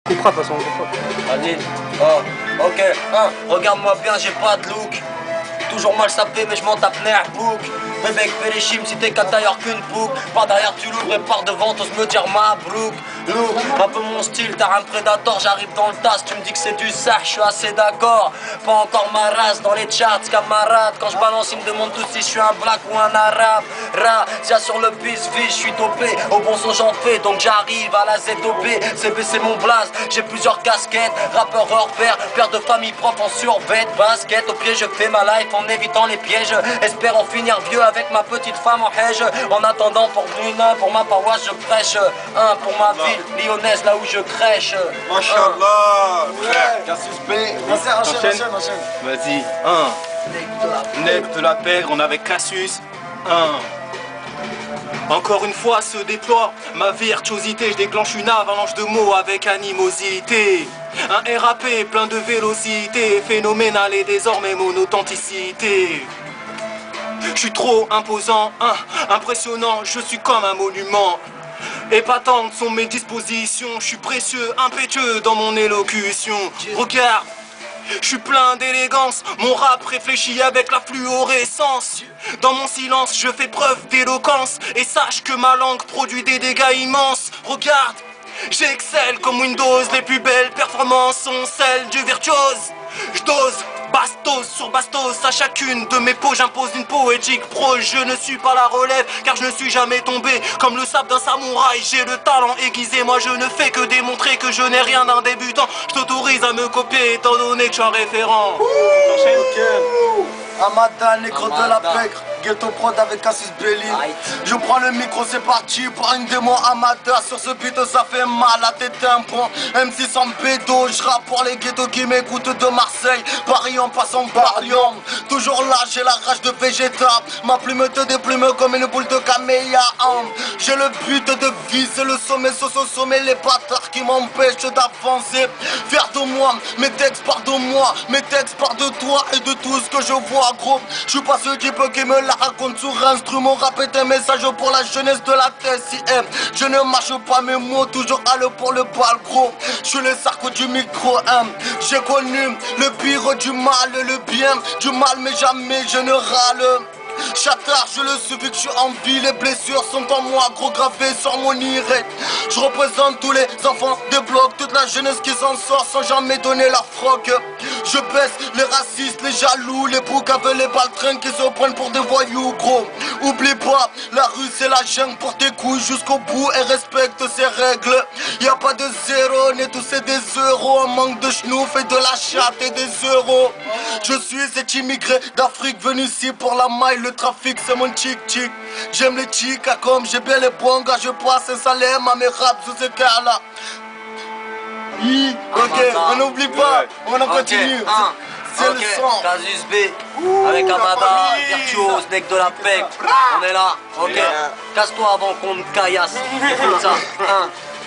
T'es prêt de toute façon, Vas-y. Oh, ok. Regarde-moi bien, j'ai pas de look. Toujours mal sapé, mais je m'en tape book. Bébé, fais les chimes si t'es qu'à tailleur qu'une boucle. Pas derrière, tu l'ouvres et par devant, t'oses me dire ma brook. Look, un peu mon style, t'as un prédateur, j'arrive dans le tas. Tu me dis que c'est du ça, je suis assez d'accord. Pas encore ma race dans les charts, camarade. Quand je balance, ils me demandent tous si je suis un black ou un arabe. Ra, sur le piste, je suis topé. Au bon son, j'en fais, donc j'arrive à la ZOP. c'est mon blaze, j'ai plusieurs casquettes. Rappeur hors pair, père de famille, prof en survêt. Basket, au pied, je fais ma life en évitant les pièges. Espère en finir vieux avec ma petite femme en hège. En attendant, pour ma paroisse, je prêche. Un pour ma ville lyonnaise, là où je crèche. Machallah. Cassius B. Enchaîne. Vas-y. Nec de la pègre, on avait Cassius. Encore une fois se déploie ma virtuosité, je déclenche une avalanche de mots avec animosité. Un RAP plein de vélocité, phénoménal et désormais mon authenticité. Je suis trop imposant, impressionnant, je suis comme un monument. Épatantes sont mes dispositions, je suis précieux, impétueux dans mon élocution. Regarde, je suis plein d'élégance, mon rap réfléchit avec la fluorescence. Dans mon silence, je fais preuve d'éloquence. Et sache que ma langue produit des dégâts immenses. Regarde, j'excelle comme Windows, les plus belles performances sont celles du virtuose. Je dose bastos sur bastos, à chacune de mes peaux j'impose une poétique prose. Je ne suis pas la relève car je ne suis jamais tombé comme le sable d'un samouraï. J'ai le talent aiguisé, moi je ne fais que démontrer que je n'ai rien d'un débutant. Je t'autorise à me copier étant donné que je suis un référent. Amada, négro de la pègre, Ghetto Prod avec Cassius Belli. Je prends le micro, c'est parti pour une démo amateur. Sur ce beat, ça fait mal à tes tympans. M6 en bédo, je rappe pour les ghettos qui m'écoutent de Marseille. Paris en passant par Lyon. Toujours là, j'ai la rage de Vegeta. Ma plume te déplume comme une boule de camélia. J'ai le but de viser le sommet, au sommet, les bâtards qui m'empêchent d'avancer. Faire de moi, mes textes partent de moi, mes textes partent de toi et de tout ce que je vois. Gros, je suis pas ce type qui me la raconte sur instrument. Rap est un message pour la jeunesse de la TSIM. Je ne marche pas mes mots, toujours à l'eau pour le bal gros. Je suis le sarco du micro. J'ai connu le pire du mal, le bien du mal, mais jamais je ne râle. Chatard, je le suis vu que je suis en vie. Les blessures sont en moi, gros gravées sur mon iré. Je représente tous les enfants des blocs, toute la jeunesse qui s'en sort sans jamais donner la froque. Je baisse les racistes, les jaloux, les boucs avec les baltrins qui se prennent pour des voyous, gros. Oublie pas, la rue c'est la jungle pour tes couilles jusqu'au bout et respecte ses règles. Y a pas de zéro, ni tous c'est des euros. Un manque de schnouf et de la chatte et des euros. Je suis cet immigré d'Afrique venu ici pour la maille. Le trafic c'est mon chic. J'aime les chicas comme j'ai bien les bons gars. Je passe un salem à mes raps sous ces cas là. Ok, on n'oublie pas, on en continue. C'est le son. Cassius B avec Amada, virtuose, nec de la pègre. On est là, ok. Casse-toi avant qu'on te caillasse. Écoute ça,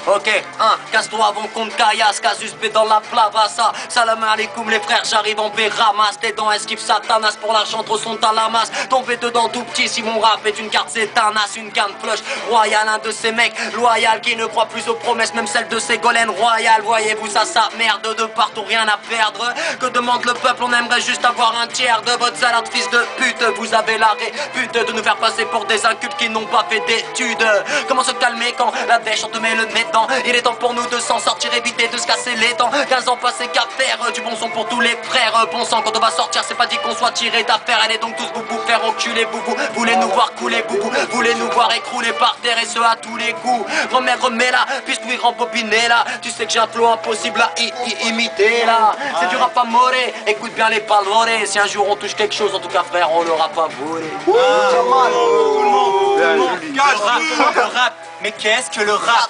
ok, casse-toi avant qu'on te caillasse. Cassius B dans la plavassa. Salam alaikum les frères, j'arrive en paix. Ramasse tes dents, esquive Satanas. Pour l'argent trop sont à la masse. Tomber dedans tout petit si mon rap est une carte c'est Thanas. Une canne flush royal, un de ces mecs loyal qui ne croit plus aux promesses, même celle de Ségolène Royal. Voyez-vous ça merde de partout, rien à perdre. Que demande le peuple, on aimerait juste avoir un tiers de votre salade, fils de pute. Vous avez la répute de nous faire passer pour des incultes qui n'ont pas fait d'études. Comment se calmer quand la dèche on te met le nez dedans. Il est temps pour nous de s'en sortir, éviter de se casser les dents. 15 ans passés qu'à faire, du bon son pour tous les frères. Bon sang, quand on va sortir, c'est pas dit qu'on soit tiré d'affaire. Allez donc tous vous faire enculer boubou. Voulez nous voir couler boubou, voulez nous voir écrouler par terre et ce à tous les coups. Remets là, puis tu rembobiné là. Tu sais que j'ai un flow impossible à imiter là. C'est du rap à moré, écoute bien les palores. Si un jour on touche quelque chose, en tout cas frère, on l'aura pas volé. Le rap, mais qu'est-ce que le rap?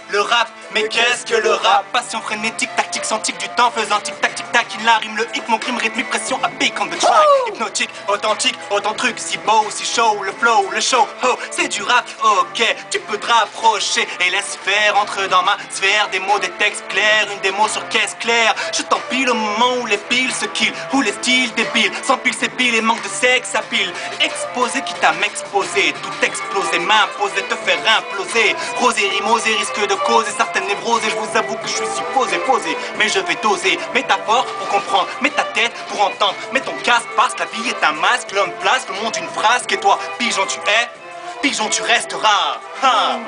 Le rap, mais qu'est-ce que le rap? Passion frénétique, tactique, scientifique du temps faisant tic-tac, tic-tac, machine, la rime, le hip, mon crime rythmique, pression à pic on the track. Hypnotique, authentique, autant de trucs, si beau, si chaud, le flow, le show, oh, c'est du rap, ok, tu peux te rapprocher et laisse faire, entre dans ma sphère, des mots, des textes clairs, une démo sur caisse claire. Je t'empile au moment où les piles se killent, où les styles débiles, sans pile c'est pile et manque de sexe à pile. Exposé quitte à m'exposer, tout exploser, m'imposer, te faire imploser. Rosé, rimosé, risque de causer certaines névroses et je vous avoue que je suis si posé, mais je vais doser. Métaphore pour comprendre, mets ta tête pour entendre, mets ton casque parce que la vie est un masque, l'homme place, le monde une frasque et toi, pigeon tu es, pigeon tu resteras.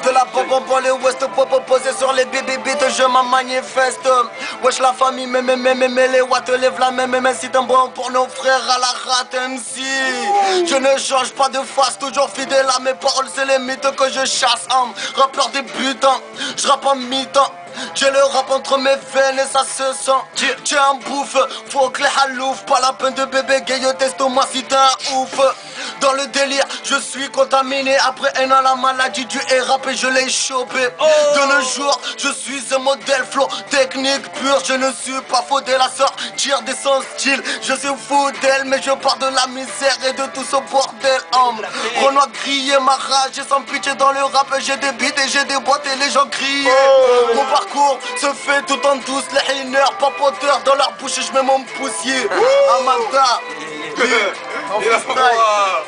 De la bobo, les ouest popo posés sur les bébés je m'en manifeste. Wesh la famille, mais les watts lève la même c'est un bon pour nos frères à la rate MC. Je ne change pas de face, toujours fidèle à mes paroles, c'est les mythes que je chasse. Rappeur débutant, je rappe en mi-temps. J'ai le rap entre mes veines et ça se sent. J'ai un bouffe, faut que les halouf. Pas la peine de bébé gay, teste-moi si t'es un ouf. Dans le délire, je suis contaminé. Après un an, la maladie du rap et je l'ai chopé. De nos jours, je suis un modèle flow, technique pure. Je ne suis pas faux dès la sortir des sans style. Je suis fou d'elle, mais je pars de la misère et de tout ce bordel. Renoir grillé, ma rage et sans pitié dans le rap. J'ai des beats et j'ai des boîtes et les gens crient. Mon parcours se fait tout en douce. Les hainers, papoteurs dans leur bouche, je mets mon poussier. Amanda, en freestyle.